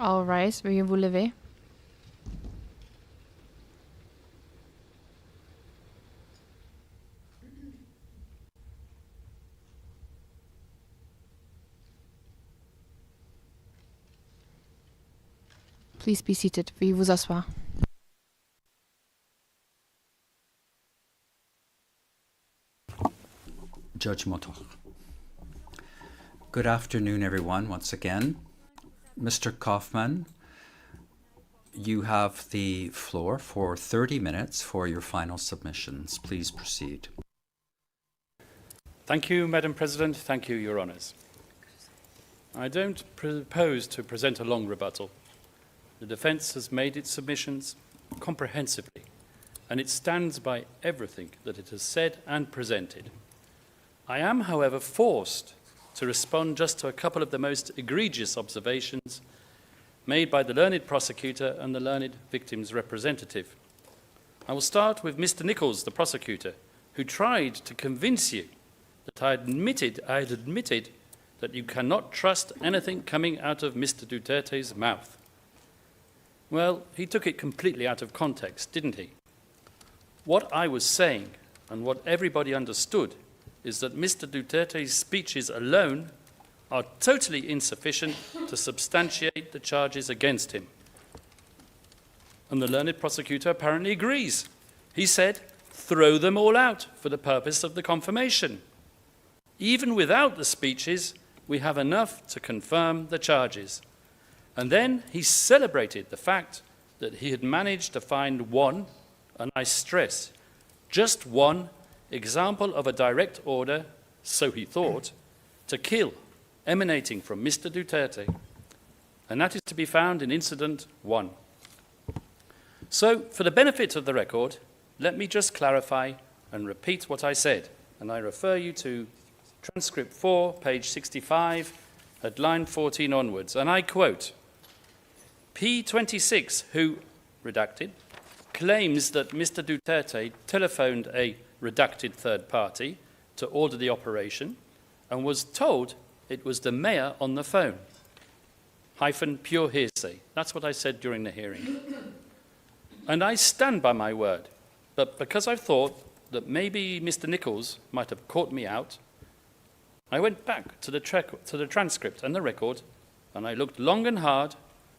All right, veuillez vous lever. Please be seated. Veuillez vous asseoir. Judge Motor. Good afternoon, everyone, once again. Mr. Kaufman, you have the floor for 30 minutes for your final submissions. Please proceed. Thank you, Madam President. Thank you, Your Honours. I don't propose to present a long rebuttal. The defence has made its submissions comprehensively, and it stands by everything that it has said and presented. I am, however, forced to respond just to a couple of the most egregious observations made by the learned prosecutor and the learned victim's representative. I will start with Mr. Nichols, the prosecutor, who tried to convince you that I had admitted that you cannot trust anything coming out of Mr. Duterte's mouth. Well, he took it completely out of context, didn't he? What I was saying, and what everybody understood, is that Mr. Duterte's speeches alone are totally insufficient to substantiate the charges against him. And the learned prosecutor apparently agrees. He said, throw them all out for the purpose of the confirmation. Even without the speeches, we have enough to confirm the charges. And then he celebrated the fact that he had managed to find one, and I stress, just one example of a direct order, so he thought, to kill emanating from Mr. Duterte, and that is to be found in Incident 1. So, for the benefit of the record, let me just clarify and repeat what I said, and I refer you to transcript 4, page 65, at line 14 onwards, and I quote, P26, who, redacted, claims that Mr. Duterte telephoned a redacted third party to order the operation and was told it was the mayor on the phone. Hyphen pure hearsay. That's what I said during the hearing. And I stand by my word. But because I thought that maybe Mr. Nichols might have caught me out, I went back to the transcript and the record, and I looked long and hard,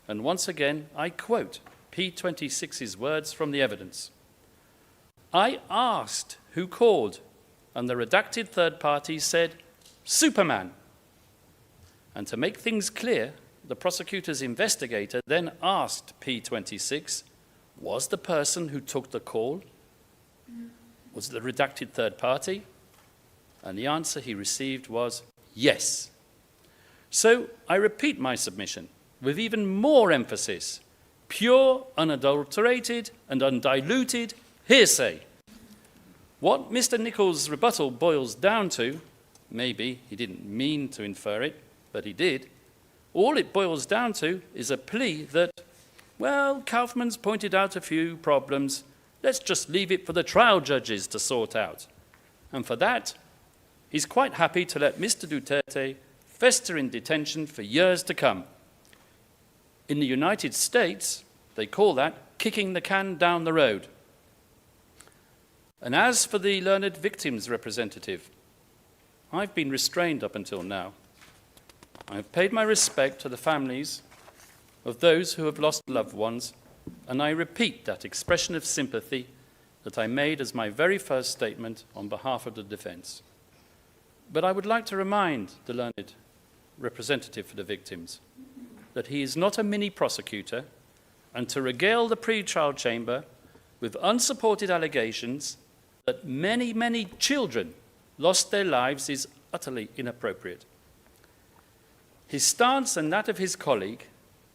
and once again I quote P26's words from the evidence. I asked who called, and the redacted third party said, Superman. And to make things clear, the prosecutor's investigator then asked P26, was the person who took the call, was the redacted third party? And the answer he received was yes. So I repeat my submission with even more emphasis, pure, unadulterated, and undiluted hearsay. What Mr. Nichols' rebuttal boils down to, maybe he didn't mean to infer it, but he did, all it boils down to is a plea that, well, Kaufman's pointed out a few problems, let's just leave it for the trial judges to sort out. And for that, he's quite happy to let Mr. Duterte fester in detention for years to come. In the United States, they call that kicking the can down the road. And as for the learned victim's representative, I've been restrained up until now. I have paid my respect to the families of those who have lost loved ones, and I repeat that expression of sympathy that I made as my very first statement on behalf of the defense. But I would like to remind the learned representative for the victims that he is not a mini prosecutor, and to regale the pre-trial chamber with unsupported allegations that many, many children lost their lives is utterly inappropriate. His stance and that of his colleague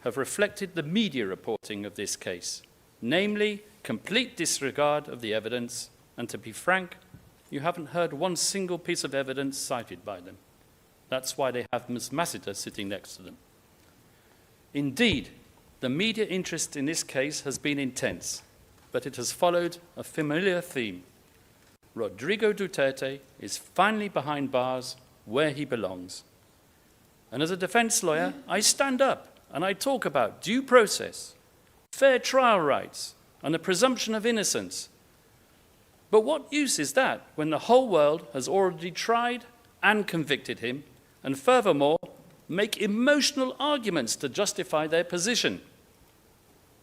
have reflected the media reporting of this case, namely complete disregard of the evidence, and to be frank, you haven't heard one single piece of evidence cited by them. That's why they have Ms. Massiter sitting next to them. Indeed, the media interest in this case has been intense, but it has followed a familiar theme. Rodrigo Duterte is finally behind bars where he belongs. And as a defense lawyer, I stand up and I talk about due process, fair trial rights, and the presumption of innocence. But what use is that when the whole world has already tried and convicted him, and furthermore, make emotional arguments to justify their position?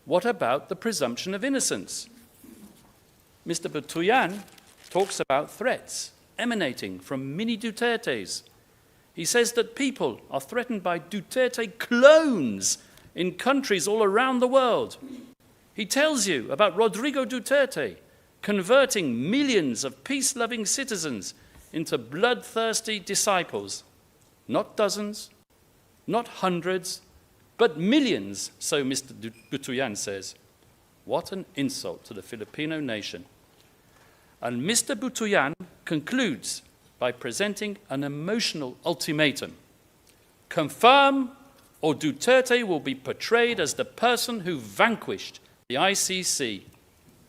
What about the presumption of innocence? Mr. Butuyan talks about threats emanating from mini Dutertes. He says that people are threatened by Duterte clones in countries all around the world. He tells you about Rodrigo Duterte converting millions of peace-loving citizens into bloodthirsty disciples. Not dozens, not hundreds, but millions, so Mr. Butuyan says. What an insult to the Filipino nation. And Mr. Butuyan concludes by presenting an emotional ultimatum. Confirm or Duterte will be portrayed as the person who vanquished the ICC.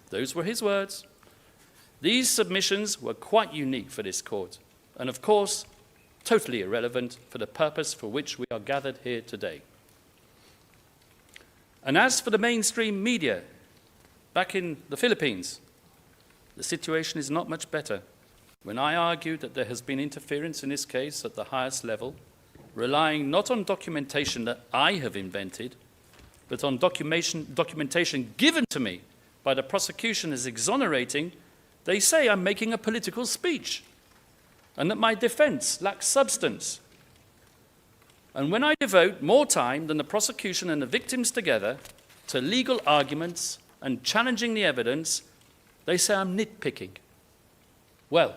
Those were his words. These submissions were quite unique for this court, and of course, totally irrelevant for the purpose for which we are gathered here today. And as for the mainstream media, back in the Philippines, the situation is not much better. When I argued that there has been interference in this case at the highest level, relying not on documentation that I have invented, but on documentation given to me by the prosecution as exonerating, they say I'm making a political speech and that my defense lacks substance. And when I devote more time than the prosecution and the victims together to legal arguments and challenging the evidence, they say I'm nitpicking. Well,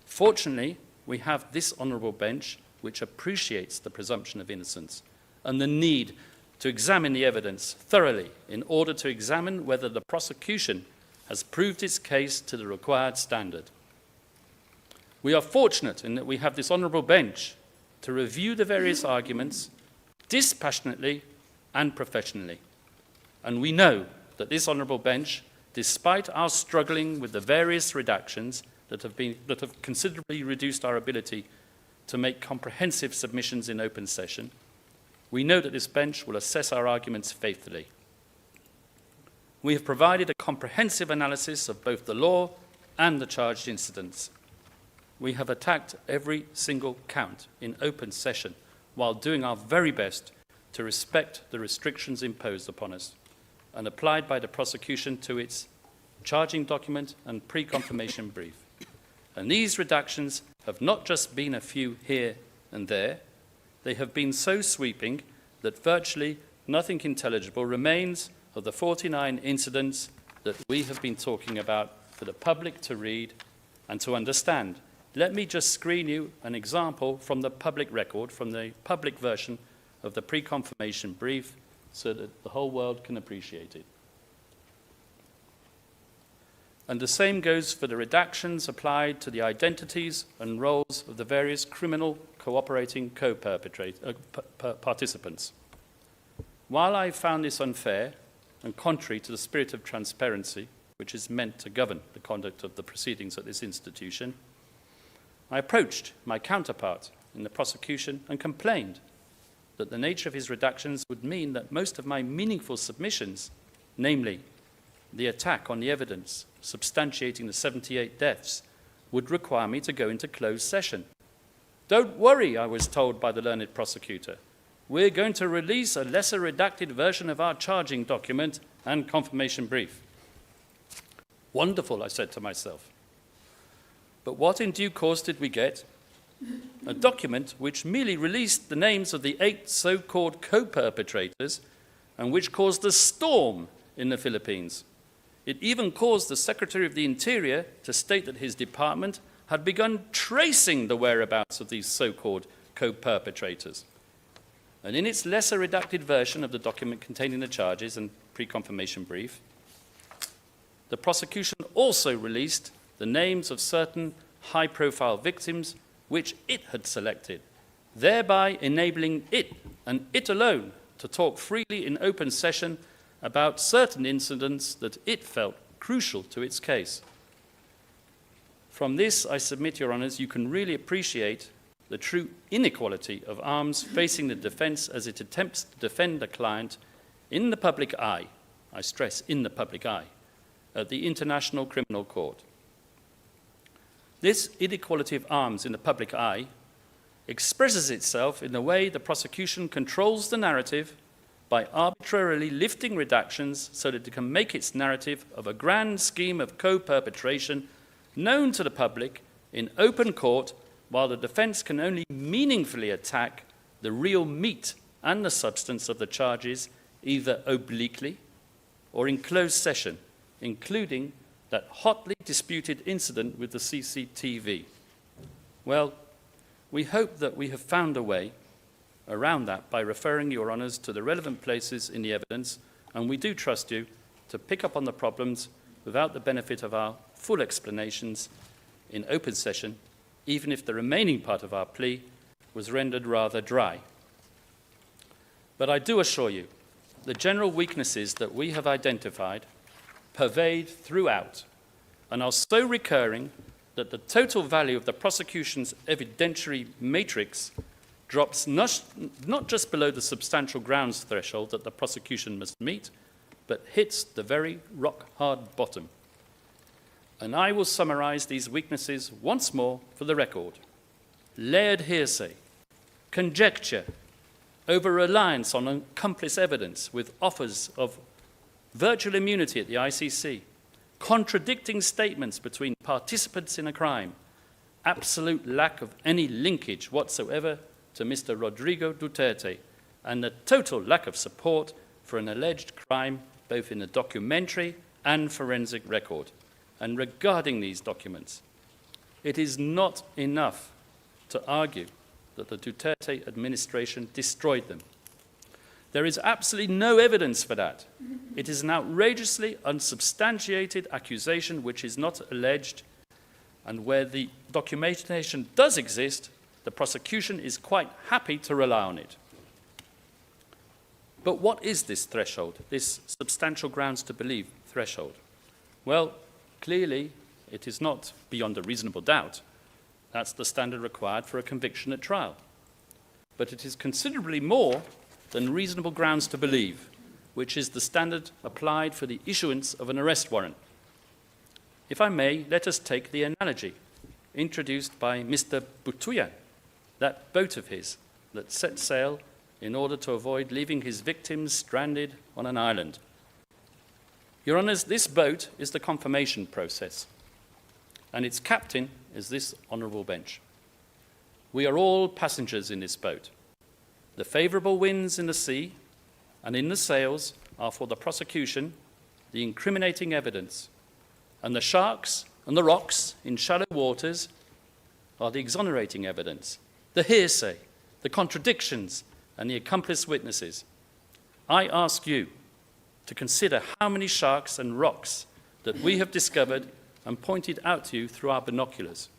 fortunately, we have this honourable bench which appreciates the presumption of innocence and the need to examine the evidence thoroughly in order to examine whether the prosecution has proved its case to the required standard. We are fortunate in that we have this honourable bench to review the various arguments dispassionately and professionally. And we know that this honourable bench, despite our struggling with the various redactions that have considerably reduced our ability to make comprehensive submissions in open session, we know that this bench will assess our arguments faithfully. We have provided a comprehensive analysis of both the law and the charged incidents. We have attacked every single count in open session while doing our very best to respect the restrictions imposed upon us and applied by the prosecution to its charging document and pre-confirmation brief. And these redactions have not just been a few here and there, they have been so sweeping that virtually nothing intelligible remains of the 49 incidents that we have been talking about for the public to read and to understand. Let me just screen you an example from the public record, from the public version of the pre-confirmation brief, so that the whole world can appreciate it. And the same goes for the redactions applied to the identities and roles of the various criminal cooperating participants. While I found this unfair and contrary to the spirit of transparency, which is meant to govern the conduct of the proceedings at this institution, I approached my counterpart in the prosecution and complained that the nature of his redactions would mean that most of my meaningful submissions, namely the attack on the evidence substantiating the 78 deaths, would require me to go into closed session. Don't worry, I was told by the learned prosecutor. We're going to release a lesser redacted version of our charging document and confirmation brief. Wonderful, I said to myself. But what in due course did we get? A document which merely released the names of the 8 so-called co-perpetrators and which caused a storm in the Philippines. It even caused the Secretary of the Interior to state that his department had begun tracing the whereabouts of these so-called co-perpetrators. And in its lesser redacted version of the document containing the charges and pre-confirmation brief, the prosecution also released the names of certain high-profile victims which it had selected, thereby enabling it, and it alone, to talk freely in open session about certain incidents that it felt crucial to its case. From this, I submit, Your Honours, you can really appreciate the true inequality of arms facing the defence as it attempts to defend a client in the public eye, I stress in the public eye, at the International Criminal Court. This inequality of arms in the public eye expresses itself in the way the prosecution controls the narrative by arbitrarily lifting redactions so that it can make its narrative of a grand scheme of co-perpetration known to the public in open court, while the defence can only meaningfully attack the real meat and the substance of the charges, either obliquely or in closed session, including that hotly disputed incident with the CCTV. Well, we hope that we have found a way around that by referring Your Honours to the relevant places in the evidence, and we do trust you to pick up on the problems without the benefit of our full explanations in open session, even if the remaining part of our plea was rendered rather dry. But I do assure you, the general weaknesses that we have identified pervade throughout and are so recurring that the total value of the prosecution's evidentiary matrix drops not just below the substantial grounds threshold that the prosecution must meet, but hits the very rock-hard bottom. And I will summarise these weaknesses once more for the record. Layered hearsay, conjecture, over-reliance on accomplice evidence with offers of virtual immunity at the ICC, contradicting statements between participants in a crime, absolute lack of any linkage whatsoever to Mr. Rodrigo Duterte, and the total lack of support for an alleged crime both in the documentary and forensic record. And regarding these documents, it is not enough to argue that the Duterte administration destroyed them. There is absolutely no evidence for that. It is an outrageously unsubstantiated accusation which is not alleged, and where the documentation does exist, the prosecution is quite happy to rely on it. But what is this threshold, this substantial grounds to believe threshold? Well, clearly, it is not beyond a reasonable doubt. That's the standard required for a conviction at trial. But it is considerably more than reasonable grounds to believe, which is the standard applied for the issuance of an arrest warrant. If I may, let us take the analogy introduced by Mr. Butuyan, that boat of his that set sail in order to avoid leaving his victims stranded on an island. Your Honours, this boat is the confirmation process, and its captain is this honourable bench. We are all passengers in this boat. The favourable winds in the sea and in the sails are for the prosecution, the incriminating evidence, and the sharks and the rocks in shallow waters are the exonerating evidence, the hearsay, the contradictions, and the accomplice witnesses. I ask you to consider how many sharks and rocks that we have discovered and pointed out to you through our binoculars.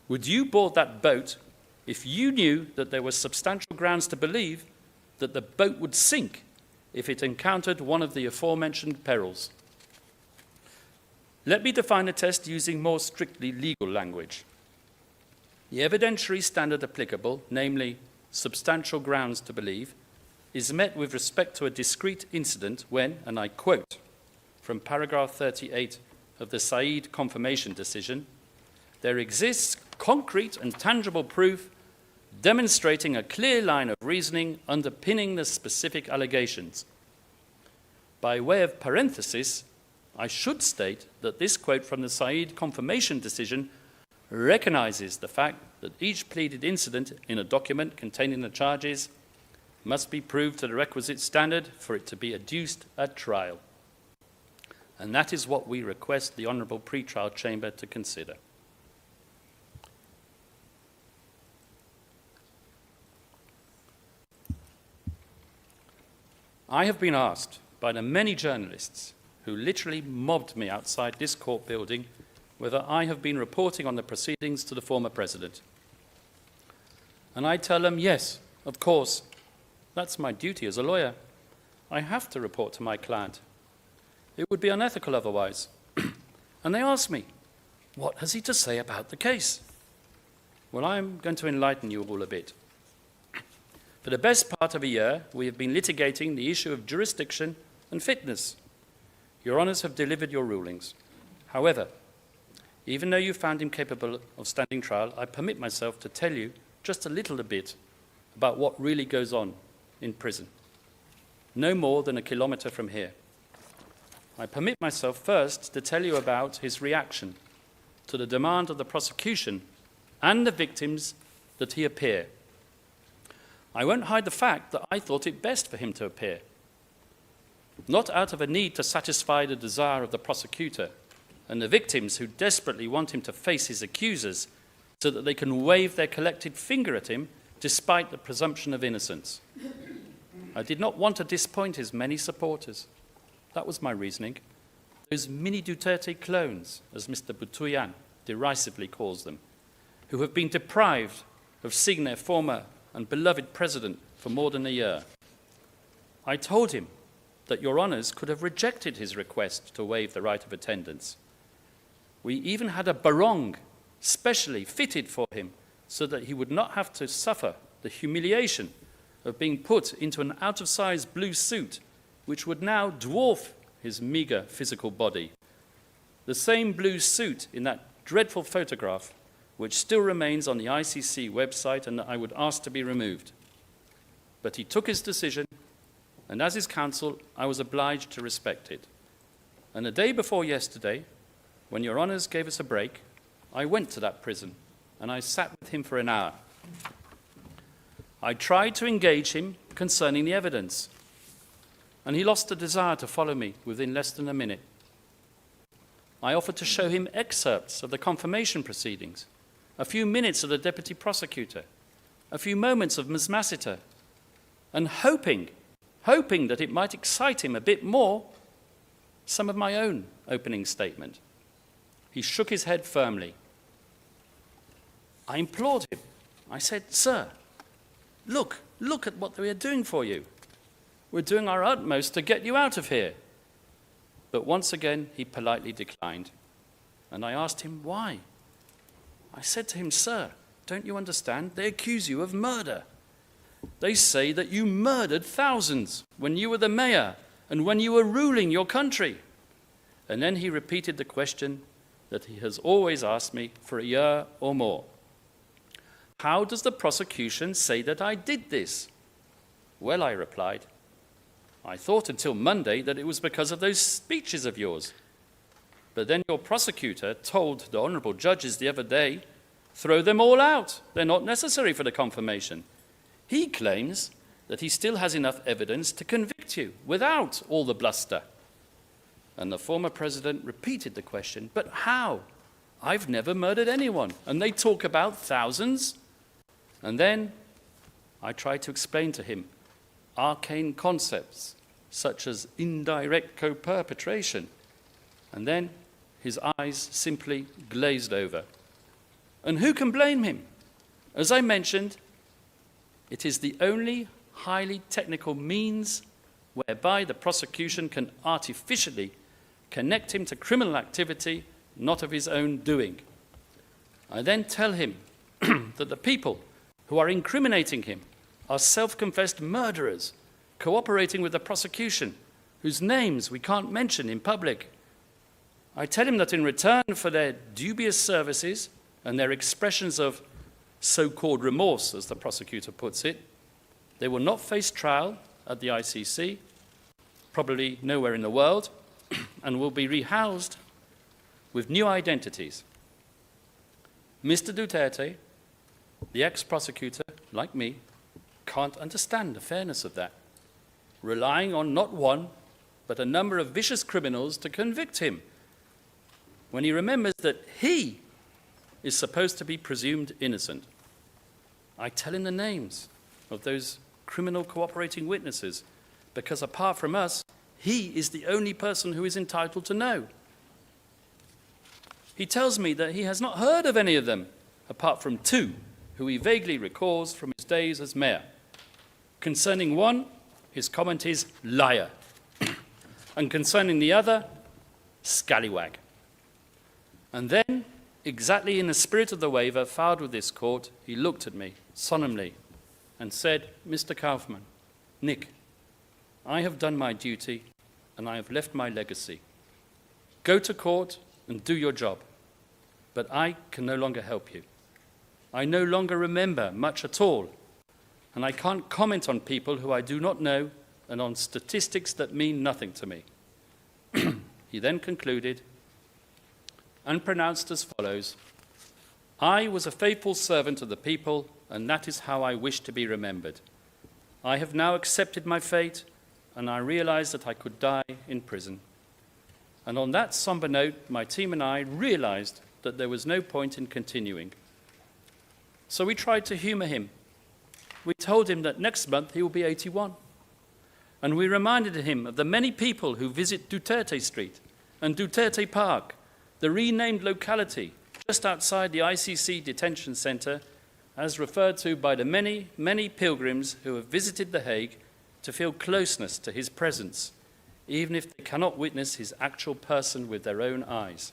Would you board that boat if you knew that there were substantial grounds to believe that the boat would sink if it encountered one of the aforementioned perils? Let me define the test using more strictly legal language. The evidentiary standard applicable, namely substantial grounds to believe, is met with respect to a discrete incident when, and I quote from paragraph 38 of the Said confirmation decision, there exists concrete and tangible proof demonstrating a clear line of reasoning underpinning the specific allegations. By way of parenthesis, I should state that this quote from the Said confirmation decision recognizes the fact that each pleaded incident in a document containing the charges must be proved to the requisite standard for it to be adduced at trial. And that is what we request the Honourable Pretrial Chamber to consider. I have been asked by the many journalists who literally mobbed me outside this court building whether I have been reporting on the proceedings to the former president. And I tell them, yes, of course, that's my duty as a lawyer. I have to report to my client. It would be unethical otherwise. And they ask me, what has he to say about the case? Well, I'm going to enlighten you all a bit. For the best part of a year, we have been litigating the issue of jurisdiction and fitness. Your Honours have delivered your rulings. However, even though you found him capable of standing trial, I permit myself to tell you just a little bit about what really goes on in prison. No more than a kilometre from here. I permit myself first to tell you about his reaction to the demand of the prosecution and the victims that he appear. I won't hide the fact that I thought it best for him to appear, not out of a need to satisfy the desire of the prosecutor and the victims who desperately want him to face his accusers so that they can wave their collected finger at him despite the presumption of innocence. I did not want to disappoint his many supporters. That was my reasoning. Those mini Duterte clones, as Mr. Butuyan derisively calls them, who have been deprived of seeing their former and beloved president for more than a year. I told him that Your Honours could have rejected his request to waive the right of attendance. We even had a barong specially fitted for him so that he would not have to suffer the humiliation of being put into an out-of-size blue suit which would now dwarf his meagre physical body. The same blue suit in that dreadful photograph which still remains on the ICC website and that I would ask to be removed. But he took his decision, and as his counsel, I was obliged to respect it. And the day before yesterday, when Your Honours gave us a break, I went to that prison and I sat with him for an hour. I tried to engage him concerning the evidence, and he lost the desire to follow me within less than a minute. I offered to show him excerpts of the confirmation proceedings, a few minutes of the deputy prosecutor, a few moments of Ms. Massiter, and hoping that it might excite him a bit more, some of my own opening statement. He shook his head firmly. I implored him. I said, "Sir, look at what we are doing for you. We're doing our utmost to get you out of here." But once again, he politely declined. And I asked him why. I said to him, "Sir, don't you understand? They accuse you of murder. They say that you murdered thousands when you were the mayor and when you were ruling your country." And then he repeated the question that he has always asked me for a year or more. "How does the prosecution say that I did this?" "Well," I replied, "I thought until Monday that it was because of those speeches of yours. But then your prosecutor told the honourable judges the other day, throw them all out. They're not necessary for the confirmation. He claims that he still has enough evidence to convict you without all the bluster." And the former president repeated the question, "But how? I've never murdered anyone, and they talk about thousands." And then I tried to explain to him arcane concepts such as indirect co-perpetration, and then his eyes simply glazed over. And who can blame him? As I mentioned, it is the only highly technical means whereby the prosecution can artificially connect him to criminal activity not of his own doing. I then tell him that the people who are incriminating him are self-confessed murderers cooperating with the prosecution, whose names we can't mention in public. I tell him that in return for their dubious services and their expressions of so-called remorse, as the prosecutor puts it, they will not face trial at the ICC, probably nowhere in the world, and will be rehoused with new identities. Mr. Duterte, the ex-prosecutor, like me, can't understand the fairness of that, relying on not one, but a number of vicious criminals to convict him, when he remembers that he is supposed to be presumed innocent. I tell him the names of those criminal cooperating witnesses, because apart from us, he is the only person who is entitled to know. He tells me that he has not heard of any of them, apart from two, who he vaguely recalls from his days as mayor. Concerning one, his comment is liar, and concerning the other, scallywag. And then, exactly in the spirit of the waiver filed with this court, he looked at me solemnly and said, "Mr. Kaufman, Nick, I have done my duty and I have left my legacy. Go to court and do your job, but I can no longer help you. I no longer remember much at all, and I can't comment on people who I do not know and on statistics that mean nothing to me." He then concluded and pronounced as follows: "I was a faithful servant of the people, and that is how I wish to be remembered. I have now accepted my fate, and I realize that I could die in prison." And on that somber note, my team and I realized that there was no point in continuing. So we tried to humor him. We told him that next month he will be 81. And we reminded him of the many people who visit Duterte Street and Duterte Park, the renamed locality just outside the ICC detention center, as referred to by the many, many pilgrims who have visited The Hague to feel closeness to his presence, even if they cannot witness his actual person with their own eyes.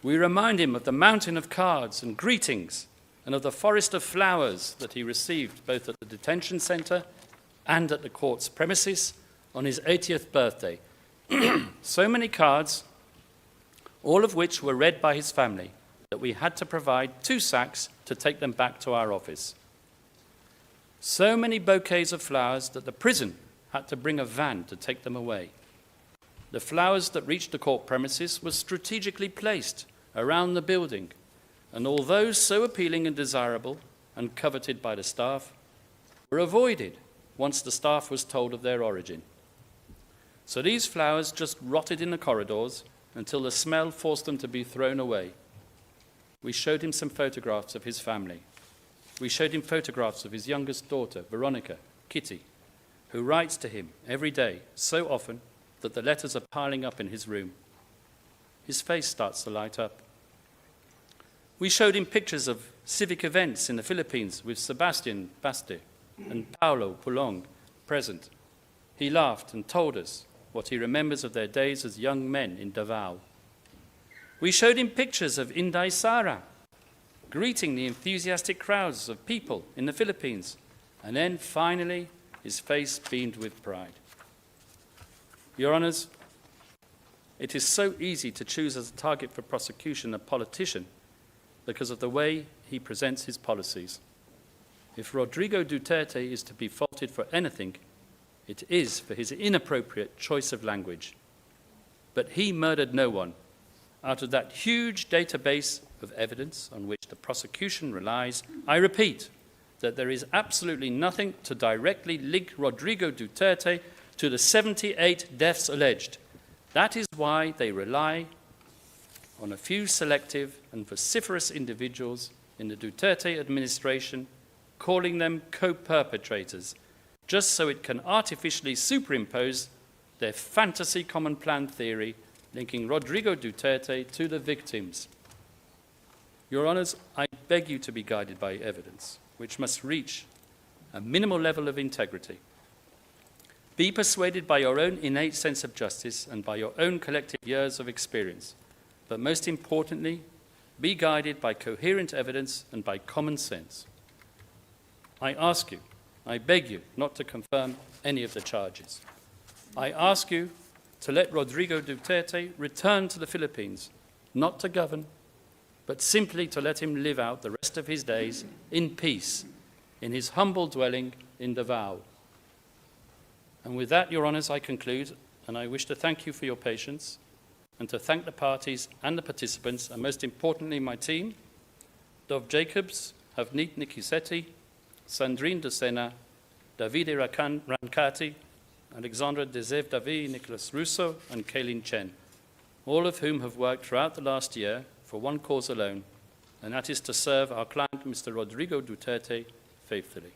We remind him of the mountain of cards and greetings and of the forest of flowers that he received both at the detention center and at the court's premises on his 80th birthday. So many cards, all of which were read by his family, that we had to provide 2 sacks to take them back to our office. So many bouquets of flowers that the prison had to bring a van to take them away. The flowers that reached the court premises were strategically placed around the building, and although so appealing and desirable and coveted by the staff, were avoided once the staff was told of their origin. So these flowers just rotted in the corridors until the smell forced them to be thrown away. We showed him some photographs of his family. We showed him photographs of his youngest daughter, Veronica, Kitty, who writes to him every day, so often that the letters are piling up in his room. His face starts to light up. We showed him pictures of civic events in the Philippines with Sebastian Baste and Paulo Pulong present. He laughed and told us what he remembers of their days as young men in Davao. We showed him pictures of Inday Sara greeting the enthusiastic crowds of people in the Philippines, and then finally his face beamed with pride. Your Honours, it is so easy to choose as a target for prosecution a politician because of the way he presents his policies. If Rodrigo Duterte is to be faulted for anything, it is for his inappropriate choice of language. But he murdered no one. Out of that huge database of evidence on which the prosecution relies, I repeat that there is absolutely nothing to directly link Rodrigo Duterte to the 78 deaths alleged. That is why they rely on a few selective and vociferous individuals in the Duterte administration, calling them co-perpetrators, just so it can artificially superimpose their fantasy common plan theory linking Rodrigo Duterte to the victims. Your Honours, I beg you to be guided by evidence, which must reach a minimal level of integrity. Be persuaded by your own innate sense of justice and by your own collective years of experience. But most importantly, be guided by coherent evidence and by common sense. I ask you, I beg you not to confirm any of the charges. I ask you to let Rodrigo Duterte return to the Philippines, not to govern, but simply to let him live out the rest of his days in peace in his humble dwelling in Davao. And with that, Your Honours, I conclude, and I wish to thank you for your patience and to thank the parties and the participants, and most importantly, my team, Dov Jacobs, Havnit Nikisetti, Sandrine Dosena, Davide Rancati, Alexandra Dezev Davi, Nicholas Russo, and Kaylin Chen, all of whom have worked throughout the last year for one cause alone, and that is to serve our client, Mr. Rodrigo Duterte, faithfully.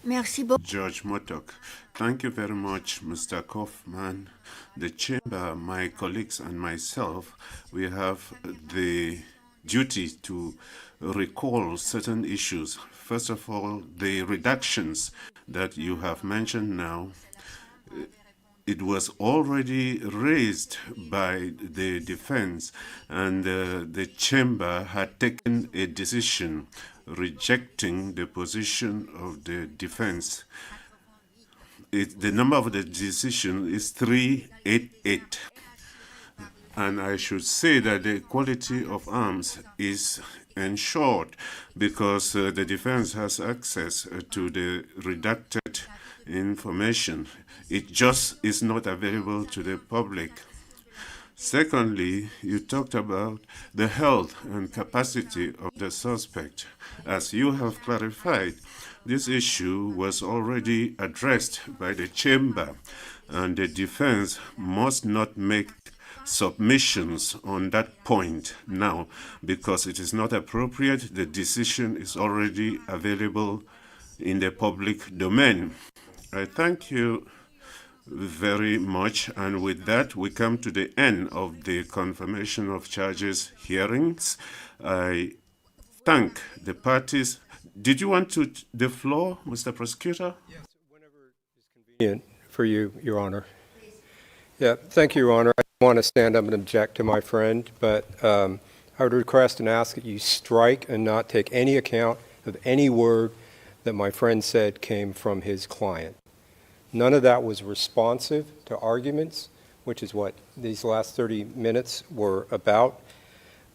Merci beaucoup. Judge Motok, thank you very much, Mr. Kaufman. The chamber, my colleagues, and myself, we have the duty to recall certain issues. First of all, the reductions that you have mentioned now it was already raised by the defense, and the chamber had taken a decision rejecting the position of the defense. The number of the decision is 388. And I should say that the quality of arms is ensured because the defense has access to the redacted information. It just is not available to the public. Secondly, you talked about the health and capacity of the suspect. As you have clarified, this issue was already addressed by the chamber, and the defense must not make submissions on that point now because it is not appropriate. The decision is already available in the public domain. I thank you very much, and with that we come to the end of the confirmation of charges hearings. I thank the parties. Did you want the floor, Mr. Prosecutor? Yes, whenever it's convenient for you, Your Honor. Yeah, thank you, Your Honor. I don't want to stand up and object to my friend, but I would request and ask that you strike and not take any account of any word that my friend said came from his client. None of that was responsive to arguments, which is what these last 30 minutes were about.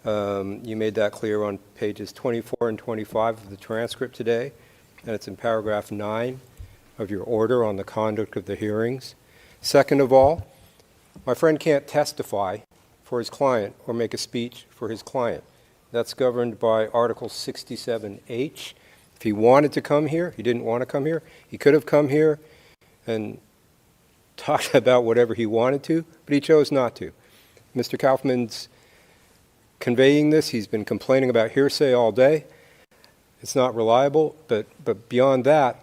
You made that clear on pages 24 and 25 of the transcript today, and it's in paragraph 9 of your order on the conduct of the hearings. Second of all, my friend can't testify for his client or make a speech for his client. That's governed by Article 67H. If he wanted to come here, he didn't want to come here, he could have come here and talked about whatever he wanted to, but he chose not to. Mr. Kaufman's conveying this. He's been complaining about hearsay all day. It's not reliable, but beyond that,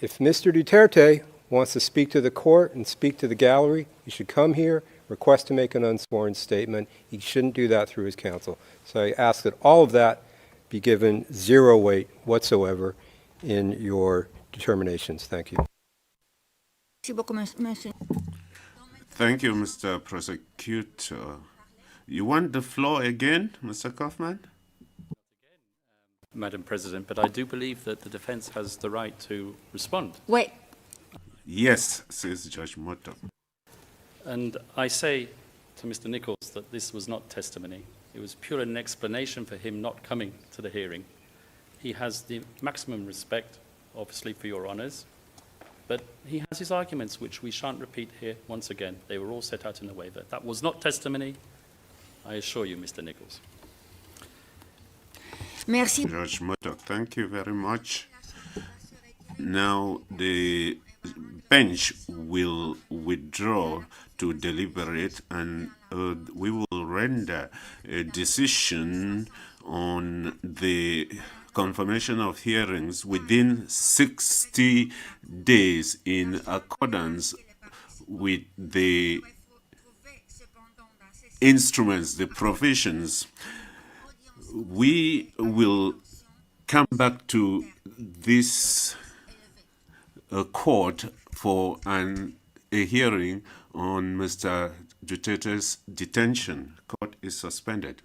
if Mr. Duterte wants to speak to the court and speak to the gallery, he should come here, request to make an unsworn statement. He shouldn't do that through his counsel. So I ask that all of that be given zero weight whatsoever in your determinations. Thank you. Thank you, Mr. Prosecutor. You want the floor again, Mr. Kaufman? Madam President, but I do believe that the defense has the right to respond. Wait. Yes, says Judge Moto. And I say to Mr. Nichols that this was not testimony. It was pure an explanation for him not coming to the hearing. He has the maximum respect, obviously, for your honours, but he has his arguments, which we shan't repeat here once again. They were all set out in the waiver. That was not testimony, I assure you, Mr. Nichols. Merci. Judge Moto, thank you very much. Now the bench will withdraw to deliberate, and we will render a decision on the confirmation of hearings within 60 days in accordance with the instruments, the provisions. We will come back to this court for a hearing on Mr. Duterte's detention. Court is suspended.